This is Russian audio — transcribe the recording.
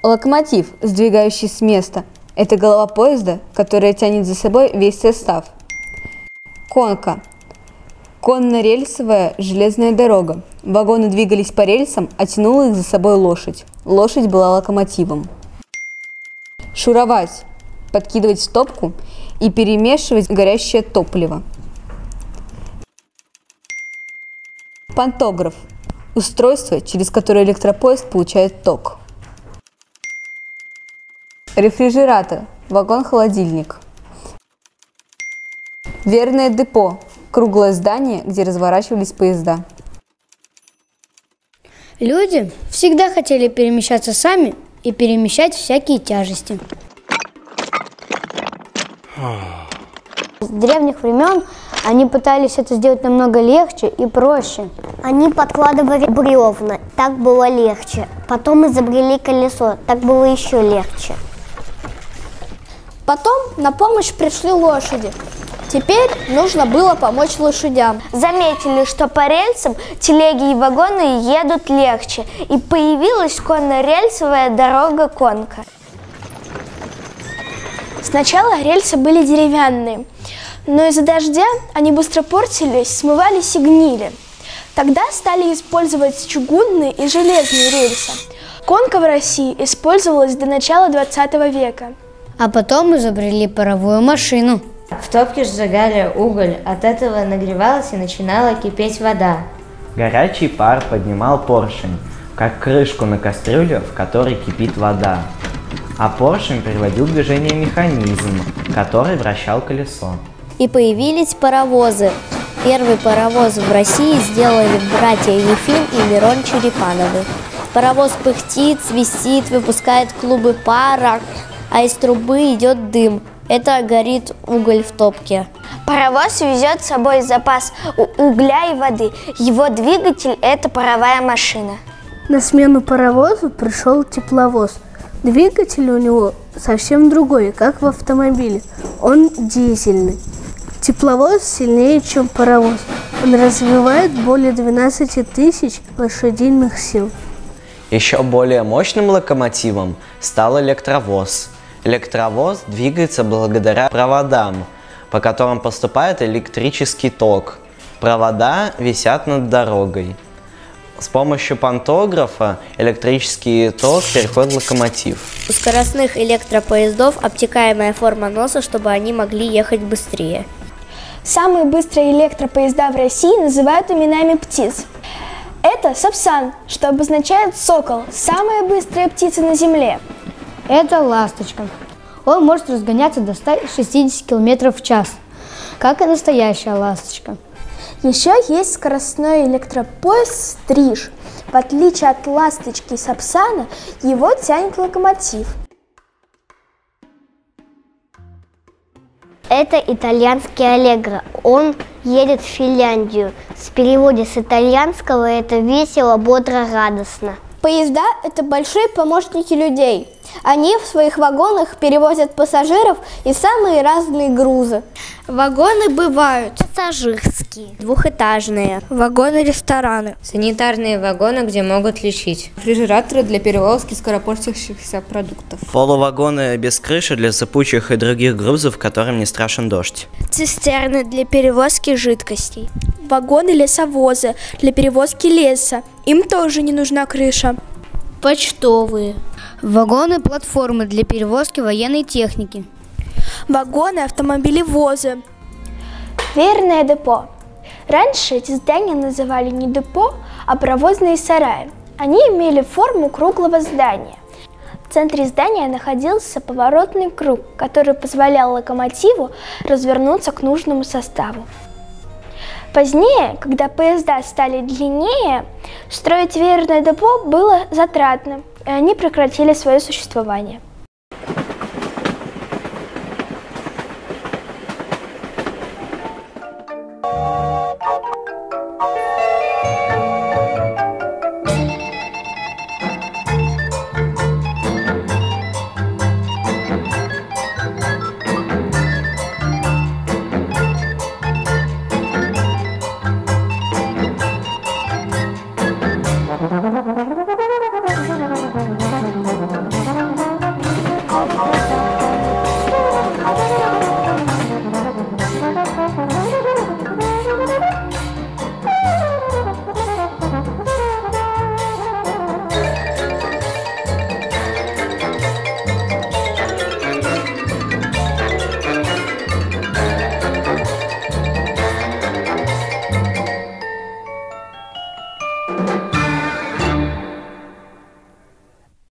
Локомотив, сдвигающий с места, это голова поезда, которая тянет за собой весь состав. Конка. Конно-рельсовая железная дорога. Вагоны двигались по рельсам, а тянула их за собой лошадь. Лошадь была локомотивом. Шуровать. Подкидывать в топку и перемешивать горящее топливо. Пантограф. Устройство, через которое электропоезд получает ток. Рефрижератор. Вагон-холодильник. Верное депо. Круглое здание, где разворачивались поезда. Люди всегда хотели перемещаться сами и перемещать всякие тяжести. С древних времен они пытались это сделать намного легче и проще. Они подкладывали бревна, так было легче. Потом изобрели колесо, так было еще легче. Потом на помощь пришли лошади. Теперь нужно было помочь лошадям. Заметили, что по рельсам телеги и вагоны едут легче, и появилась конно-рельсовая дорога-конка. Сначала рельсы были деревянные, но из-за дождя они быстро портились, смывались и гнили. Тогда стали использовать чугунные и железные рельсы. Конка в России использовалась до начала 20 века. А потом изобрели паровую машину. В топке сжигали уголь, от этого нагревалась и начинала кипеть вода. Горячий пар поднимал поршень, как крышку на кастрюлю, в которой кипит вода. А поршень приводил в движение механизм, который вращал колесо. И появились паровозы. Первый паровоз в России сделали братья Ефим и Мирон Черепановы. Паровоз пыхтит, свистит, выпускает клубы пара, а из трубы идет дым. Это горит уголь в топке. Паровоз везет с собой запас угля и воды. Его двигатель – это паровая машина. На смену паровозу пришел тепловоз. Двигатель у него совсем другой, как в автомобиле. Он дизельный. Тепловоз сильнее, чем паровоз. Он развивает более 12 тысяч лошадиных сил. Еще более мощным локомотивом стал электровоз. Электровоз двигается благодаря проводам, по которым поступает электрический ток. Провода висят над дорогой. С помощью пантографа электрический ток переходит в локомотив. У скоростных электропоездов обтекаемая форма носа, чтобы они могли ехать быстрее. Самые быстрые электропоезда в России называют именами птиц. Это Сапсан, что обозначает сокол, самая быстрая птица на Земле. Это ласточка. Он может разгоняться до 160 км в час, как и настоящая ласточка. Еще есть скоростной электропоезд «Стриж». В отличие от ласточки и Сапсана, его тянет локомотив. Это итальянский Аллегро. Он едет в Финляндию. В переводе с итальянского это весело, бодро, радостно. Поезда – это большие помощники людей. Они в своих вагонах перевозят пассажиров и самые разные грузы. Вагоны бывают пассажирские, двухэтажные, вагоны-рестораны, Санитарные вагоны, где могут лечить. Рефрижераторы для перевозки скоропортящихся продуктов. Полувагоны без крыши для сыпучих и других грузов, которым не страшен дождь. Цистерны для перевозки жидкостей. Вагоны-лесовозы для перевозки леса. Им тоже не нужна крыша. почтовые, Вагоны-платформы для перевозки военной техники. Вагоны-автомобилевозы. Верное депо. Раньше эти здания называли не депо, а паровозные сараи. Они имели форму круглого здания. В центре здания находился поворотный круг, который позволял локомотиву развернуться к нужному составу. Позднее, когда поезда стали длиннее, строить верное депо было затратно, и они прекратили свое существование.